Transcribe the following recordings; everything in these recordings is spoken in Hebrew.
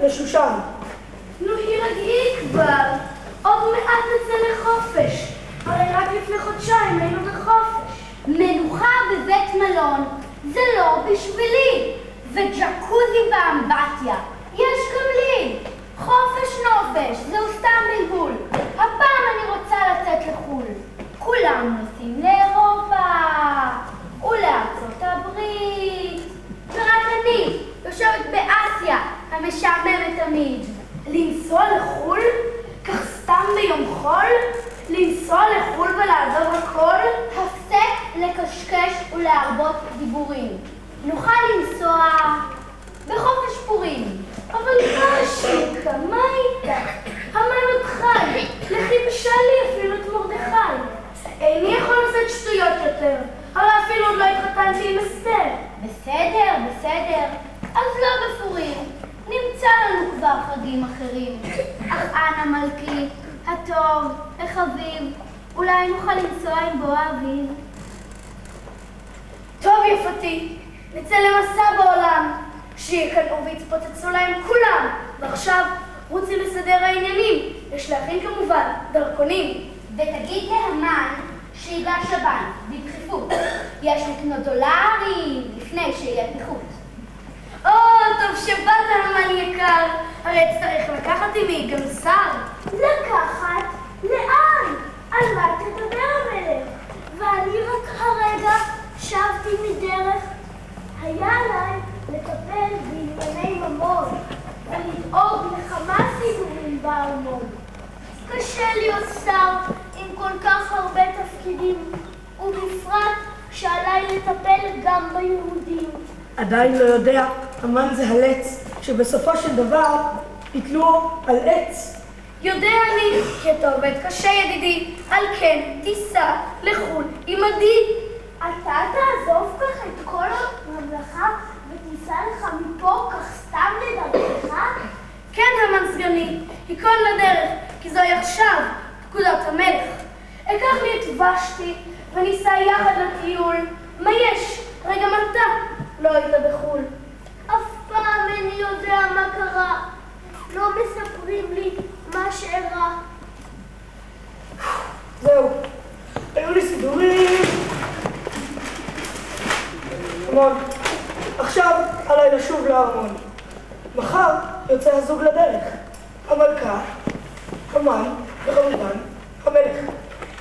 לשושן. נו, הירגעי כבר. עוד מעט נצא לחופש. הרי רק לפני חודשיים היינו בחופש. מנוחה בבית מלון זה לא בשבילי. וג'קוזי באמבטיה יש גם לי. חופש נופש זהו סתם בלבול. הפעם אני רוצה לצאת לחול. כולם נוסעים לאירופה ולארצות הברית, ורק אני יושבת באסיה המשעממת תמיד. לנסוע לחול? כך סתם ביום חול? לנסוע לחול ולעזוב הכל? הפסק לקשקש ולהרבות דיבורים. נוכל לנסוע בחופש פורים. אבל מה שיקה, מה איתה? המן עוד חי, לכי ושאלי אפילו את מרדכי. איני יכול לעשות שטויות יותר, הרי אפילו עוד לא התחתנתי עם אסתר. בסדר, בסדר, אז לא בפורים. נמצא לנו כבר חגים אחרים. אך אנא מלכי, הטוב, החביב, אולי נוכל לנסוע עם בוא האביב. טוב יפתי, נצא למסע בעולם. שיקנו והתפוצצו להם כולם. ועכשיו רוצים לסדר העניינים. יש להכין כמובן דרכונים. ותגיד להמן שיגש לבנק בדחיפות. יש לקנות דולרים לפני שיהיה פיחות. טוב שבאת המן יקר. הרי צריך לקחת עמי גם שר. לקחת? לאן? על מה תדבר המלך? ואני רק הרגע שבתי מדרך. היה עליי לטפל בענייני ממון ולדאוג לכמה סידורים בארמון. קשה להיות שר עם כל כך הרבה תפקידים, ובפרט שעליי לטפל גם ביהודים. עדיין לא יודע, המן זה הלץ, שבסופו של דבר יתלו על עץ. יודע אני, כי אתה עובד קשה ידידי, על כן תיסע לחול עמדי. אתה תעזוב כך את כל הממלכה ותיסע לך מפה כך סתם לדרכך? כן, המן סגני, היכון לדרך, כי זוהי עכשיו פקודת המלך. אקח לי את ושתי וניסע יחד לטיול. מה יש? רגע גם אתה לא היית בחול. אף פעם איני יודע מה קרה. לא מספרים לי מה שאירע. זהו, היו לי סידורים. המון, עכשיו עליי לשוב לארמון. מחר יוצא הזוג לדרך. המלכה, המן וכמובן המלך.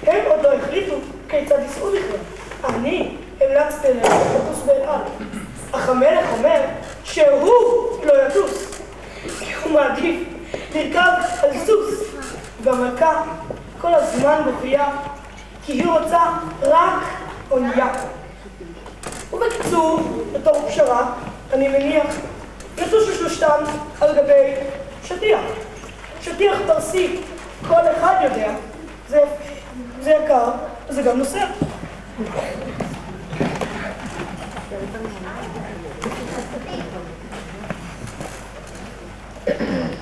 הם עוד לא החליטו כיצד ייסעו בכלל. אני המלצתי להם לטוס באל על. אך המלך אומר שהוא לא יטוס, כי הוא מעדיף לרכב על סוס. והמלכה כל הזמן בוכייה כי היא רוצה רק אונייה. ובקיצור, בתור פשרה, אני מניח יטוסו שלושתם על גבי שטיח. שטיח פרסי, כל אחד יודע, זה יקר, זה גם נוסע.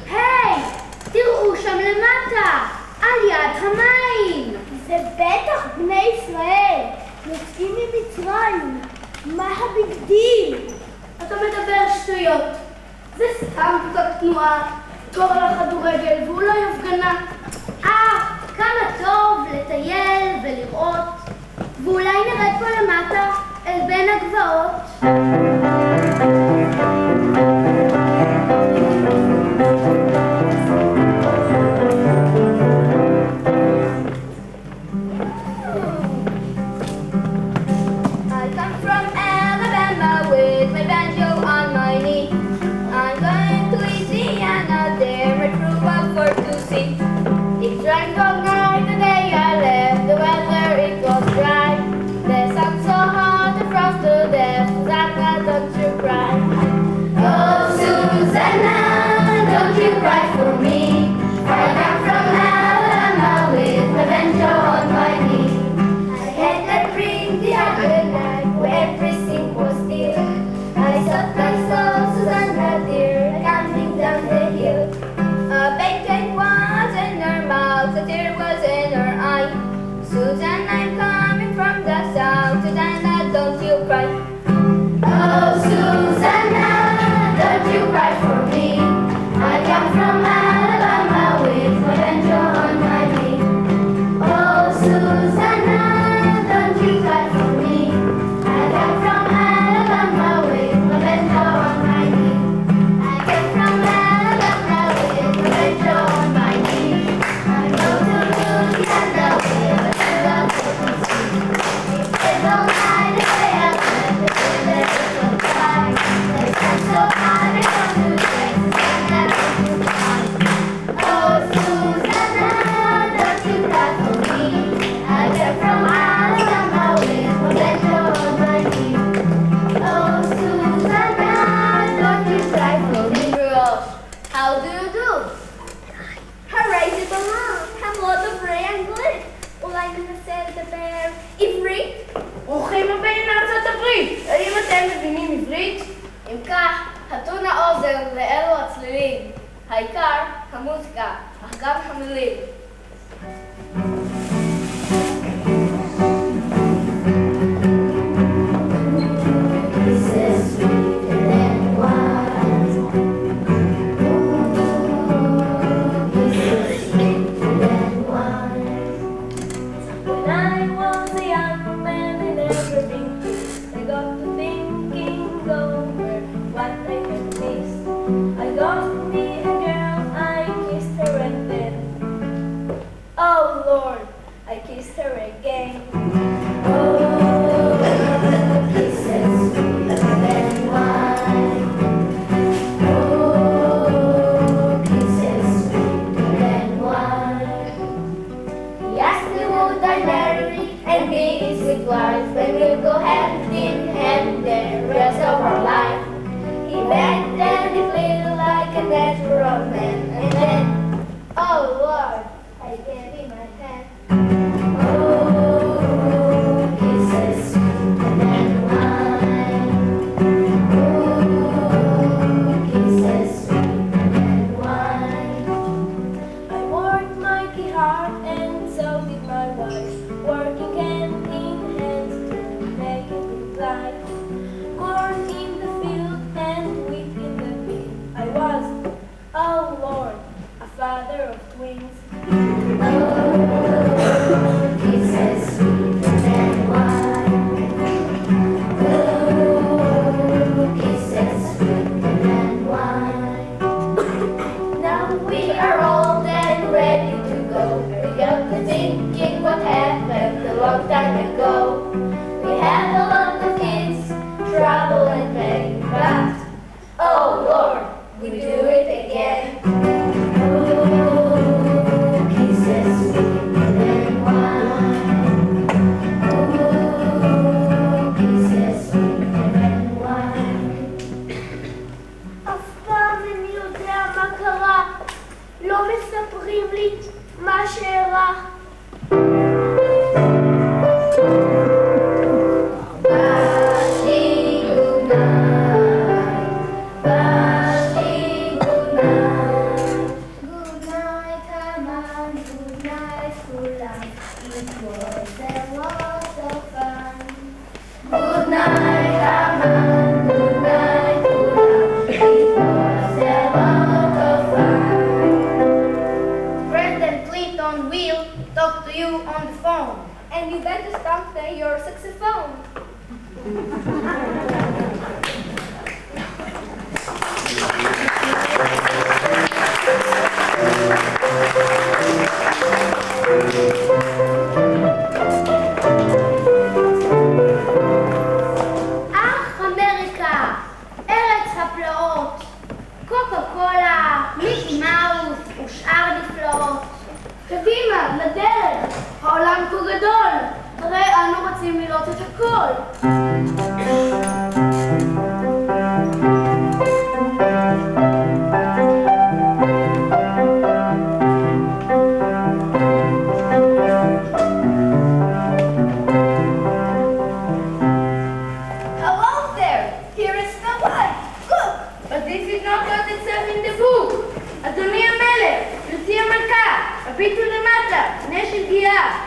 היי, תראו שם למטה, על יד המים. זה בטח בני ישראל, יוצאים ממצרים. מה הבגדים? אתה מדבר שטויות. זה סתם קצת תנועה, תור לכדורגל ואולי הפגנה. כמה טוב לטייל ולראות, ואולי נרד פה למטה אל בין הגבעות. Oh, Susanna, don't you cry for me. I Lord, I kissed her again. Oh, kisses sweeter than wine. Oh, kisses sweeter than wine. He asked me would I marry and be his sweet wife, when we'll go hand in hand the rest of our life. He begged and he played like a natural man, and then, oh Lord, I gave him my hand. Oh, kisses sweeter than wine. Oh, kisses sweeter than wine. I worked mighty hard and so did my wife, working hand in hand to make it look like corn in the field and wheat in the field. I was, oh Lord, a father of twins. Oh, kisses sweeter than wine. Oh, kisses sweeter than wine. Now we are old and ready to go. We got to thinking what happened a long time ago. We had a lot of kids, trouble and pain, but oh Lord, we do it again. Oh, kisses sweeter than wine. Oh, kisses sweeter than wine. אף פעם אני יודע מה קרה, לא מספרים לי מה שאירע. Talk to you on the phone, and you better stop playing your saxophone. אך אמריקה, ארץ הפלאות, קוקה קולה, מיקי מאוס ושאר נפלאות. קדימה, לדרך, העולם כה גדול, הרי אנו רוצים לראות את הכל. Hello there, here is Snow White. Look, but this is not what it says in the book. אדוני המלך, גברתי המלכה, הביטו למטה, נש הגיעה.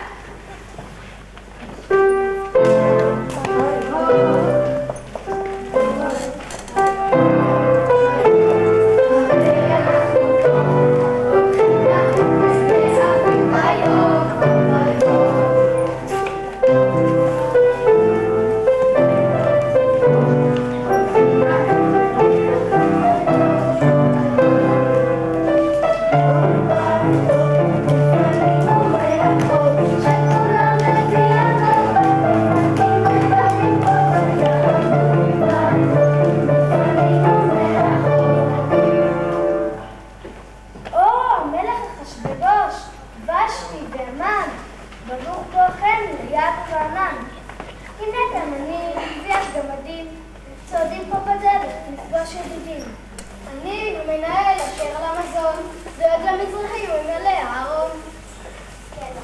אני ומנהל אשר על המזון, דואג למזרחי וממלא הארון.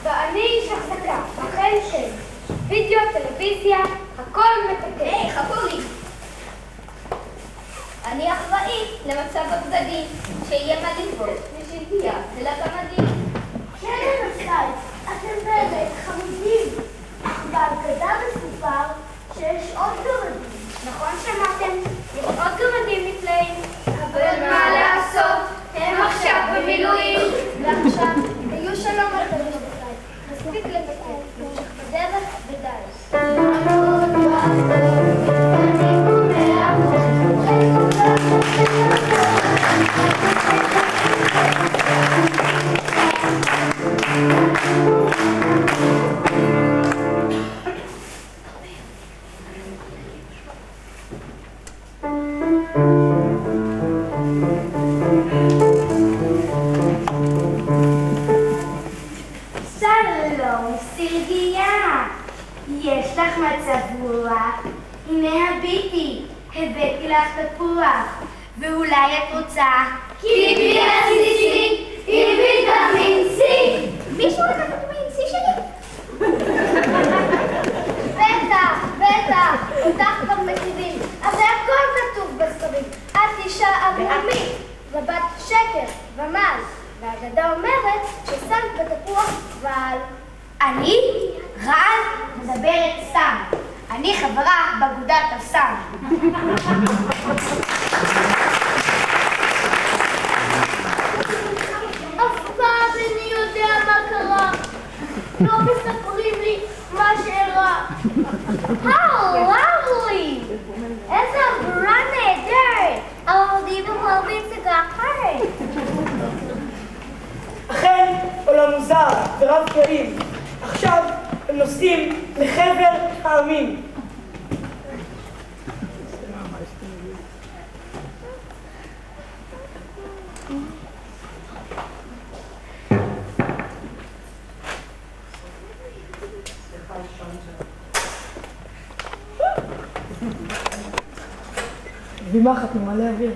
ואני איש החזקה, אכן כן. וידאו, טלוויזיה, הכל מתקן. היי, חכו לי. אני אחראית למצב הבגדים, שיהיה מה לבוש, ושתהיה ולגמדים. כן, למשל, אתם באמת חמודים, אך בהגדה מסופר שיש עוד גמדים. נכון שמעתם? יש עוד גמדים נפלאים. אבל מה לעשות? הם עכשיו במילואים. ועכשיו, היו שלום על דברים בכלל. מספיק לבקר, נמשך בדרך ודי. Thank you. שלום, סילביה. יש לך מצב רוח? הנה הביטי, הבאתי לך תפוח. ואולי את רוצה קיבי עם ויטמין C. מישהו לקח ויטמין C שלי? בטח, אותך כבר מכירים. אבל הכל כתוב בספרים. את אישה עמומית, ובת שקר ומעל. והאגדה אומרת ששמת בתפוח ועל. אני? רעל? מדברת סתם. אני חברה באגודת הסם. אף פעם איני יודע מה קרה. לא מספרים לי מה שאירע. How lovely! איזה עברה נהדרת! העובדים אוהבים סיגר חי. אכן עולם מוזר ורב קהים. עכשיו הם נוסעים לחבר העמים. ומחת ממלא אוויר.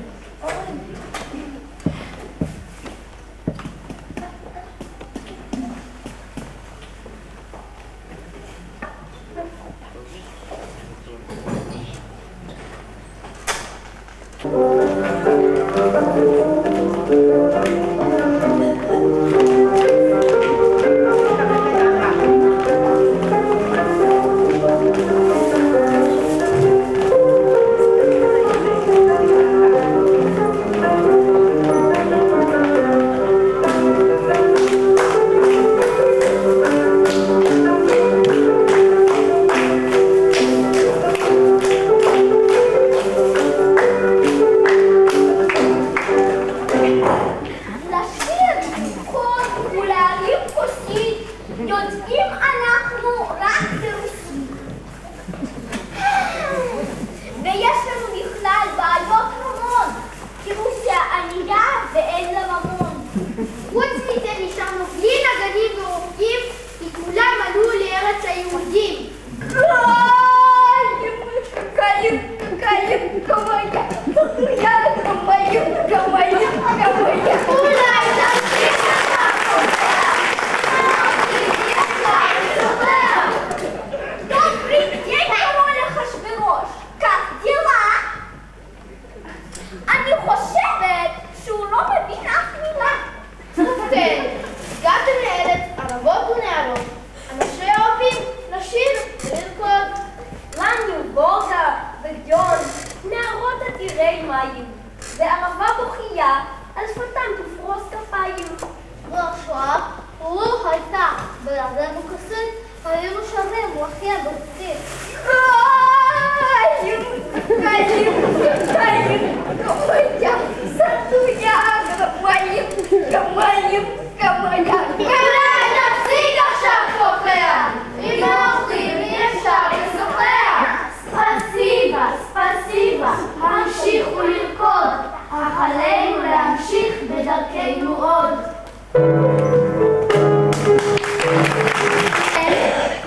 המשיכו לרקוד, אך עלינו להמשיך בדרכנו עוד.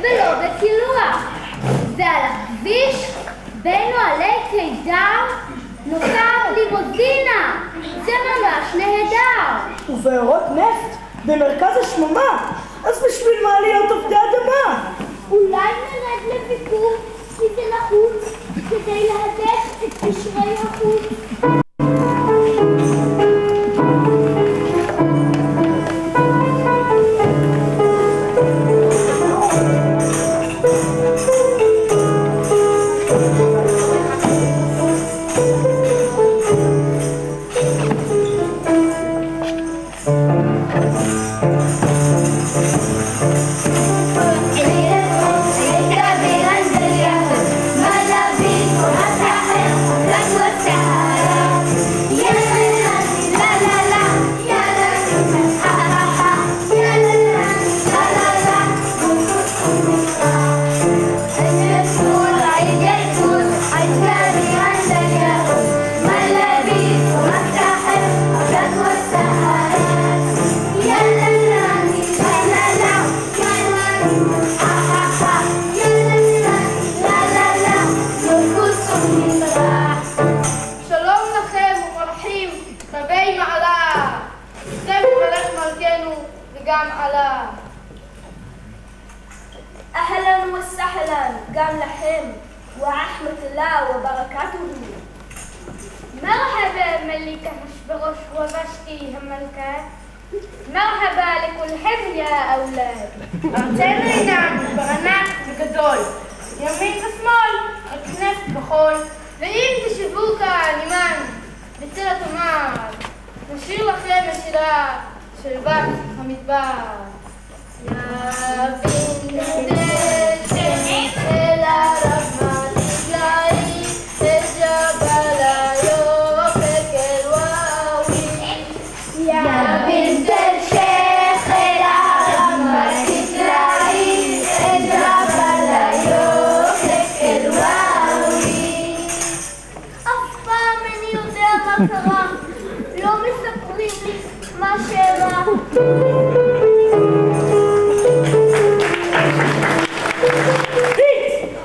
ולא בקילוח. ועל הכביש בין אוהלי קידר נוסעת לימוזינה. זה ממש נהדר. ובארות נפט במרכז השממה. אז בשביל מה להיות עובדי אדמה? אולי נרד לביקור, כי זה נחוץ, כדי להדק את קשרי החוץ. שלום לכם ומברכים רבי מעלה, זה מברך מלכנו וגם עלה. אהלן וסהלן, גם לכם, ורחמת אללה וברכתו. מרחבה מליקה משברוש ובשתי המלכה. מרחבה לכולכם יא אולד. ארצנו עינן ברנק וגדול, ימין ושמאל, הכנף בחול, ואם תשבו כאן עימן בצל התמר, נשאיר לכם משירה של בת המדבר. לא מספרים לי מה שאלה.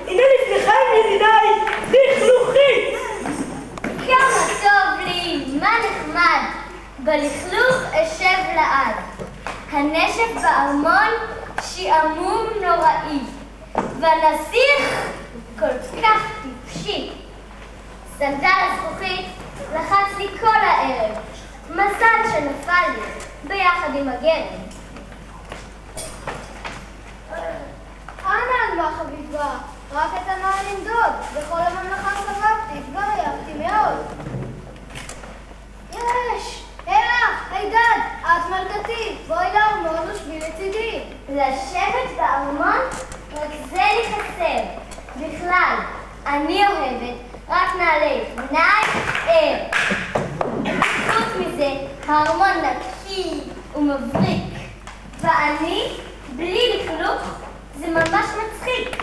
הנה לפניכם ידידיי, לכלוכית! כמה טוב לי, מה נחמד. בלכלוך אשב לעד. הנשף בארמון שעמום נוראי, והנסיך כל כך טיפשי. סנדל הזכוכית לחץ לי כל הערב, מזל שנפל לי ביחד עם הגרם. אנא מה חביבה, רק את הנעל למדוד, בכל הממלכה סבבתי, התגרייבתי מאוד. יש, הידד, את מלכתי, בואי לארמון ושבי לצידי. לשבת בארמון, רק זה לי חסר. בכלל, אני אוהבת רק נעלי ער. חוץ מזה, הארמון נקי ומבריק, ואני, בלי לכלוך, זה ממש מצחיק.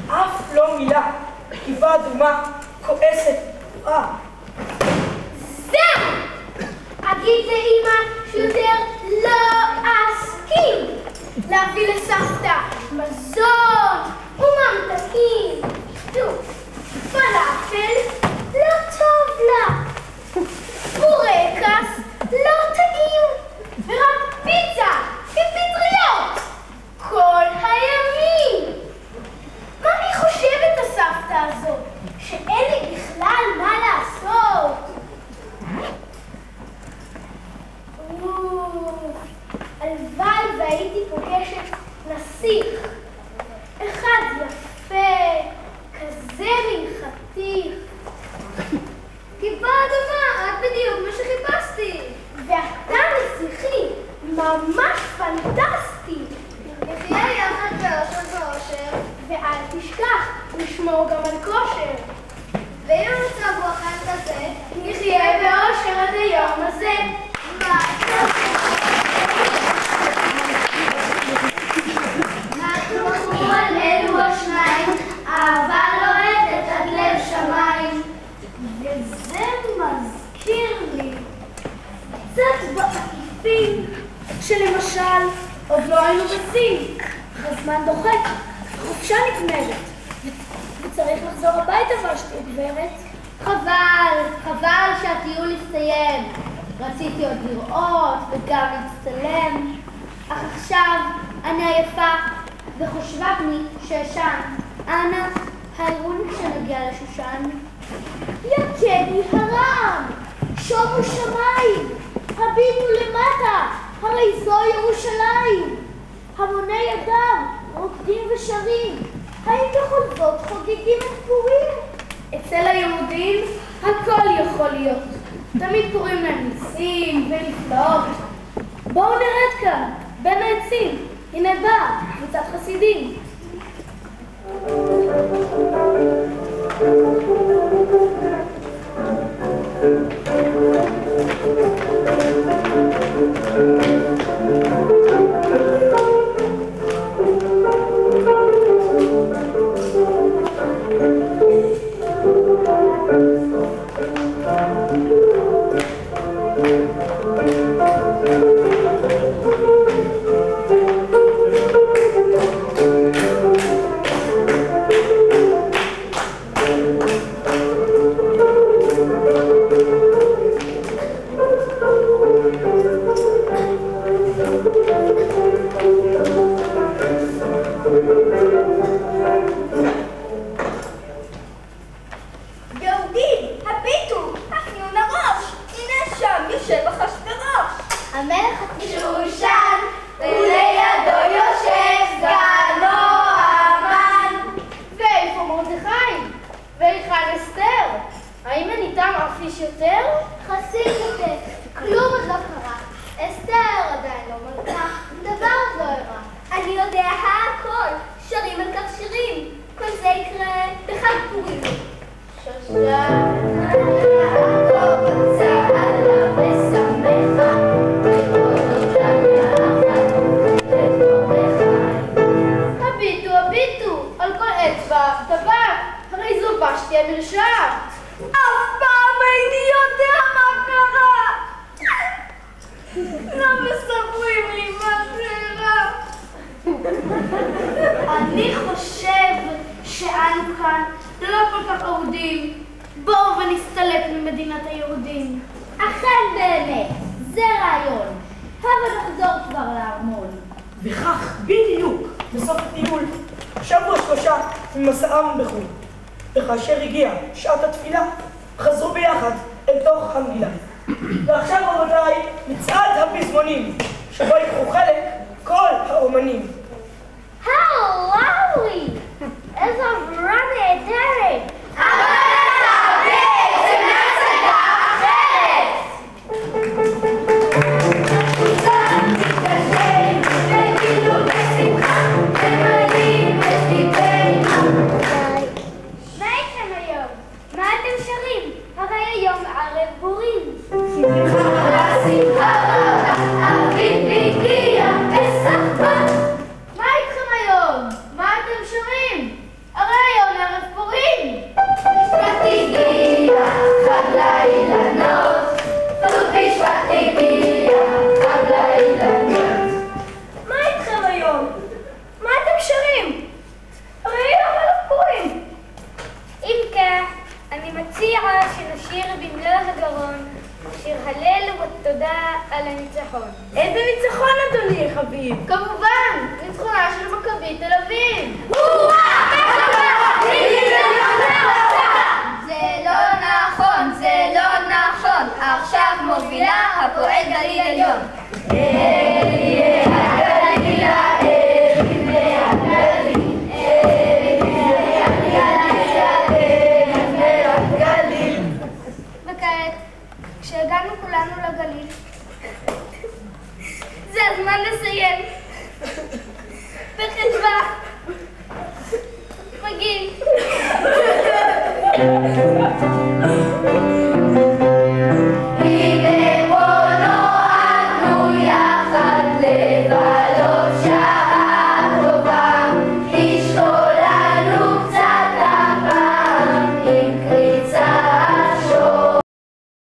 אף לא מילה, כתיבה אדומה, כועסת, זהו! אגיד לאמא שיותר לא אסכים להביא לסבתא מזון וממתקים. פלאפל לא טוב לה, בורקס לא טעים, ורק פיצה כפטריות כל הימים. מה אני חושבת הסבתא הזאת? שאין לי בכלל מה לעשות. הלוואי והייתי פוגשת נסיך אחד יפה, כזה מנחתיך. כיפה אדומה, רק בדיוק מה שחיפשתי. ואתה נסיכי, ממש פנטסטי. נחיה יחד באושר ואושר, ואל תשכח לשמור גם על כושר. ואם המצב הוא אכן כזה, נחיה באושר עד היום הזה. נתמכו על אלו השניים, אהבה לוהטת עד לב שמיים. וזה מזכיר לי קצת בעקיפין, שלמשל עוד לא היינו בסין, הזמן דוחק, החופשה נגמרת, וצריך לחזור הביתה ושתי גברת. חבל שהטיול הסתיים. רציתי עוד לראות וגם להצטלם, אך עכשיו אני עייפה וחושבתני שישן. אנא, העירוני כשנגיע לשושן. יקני הרם, שומו שמיים, הביטו למטה, הרי זו ירושלים. המוני אדם רוקדים ושרים, האם בכל זאת חוגגים את פורים? אצל היהודים הכל יכול להיות. תמיד קוראים להם ניסים ונפלאות. בואו נרד כאן, בין העצים. הנה באה קבוצת חסידים. אני חושב שאנו כאן לא כל כך אהודים. בואו ונסתלק ממדינת היהודים. אכן באמת, זה רעיון. הבה נחזור כבר לארמון. וכך בדיוק בסוף הטיול שבוע 3 ממסעם בחו"ל. וכאשר הגיעה שעת התפילה חזרו ביחד אל תוך המגילה. ועכשיו רבותיי מצעד הפזמונים שבו יקחו חלק כל האומנים. הלאווי! איזו עברה נהדרת! אבל אתה בעצם הצגה אחרת! תגידו בשמחה, תמלאים את ליבנו. מה איתכם היום? מה אתם שרים? הרי היום ערב פורים. שמחה רבה, אביב הגיע בסחבק. מה איתכם היום? מה אתם שרים? הרי היום ערב פורים. בשבט הגיע, חג לאילנות. ט"ו בשבט הגיע, חג לאילנות. מה איתכם היום? מה אתם שרים? הרי היום ערב פורים. אם כך, אני מציעה שנשיר במלוא הגרון שיר הלל ותודה על הניצחון. איזה ניצחון אדוני חביב? כמובן, ניצחונה של מכבי תל אביב. זה לא נכון, זה לא נכון, עכשיו מובילה הפועל גליל עליון. וכעת, כשהגענו כולנו לגליל, זה הזמן לסיים. בחדווה, מגיל.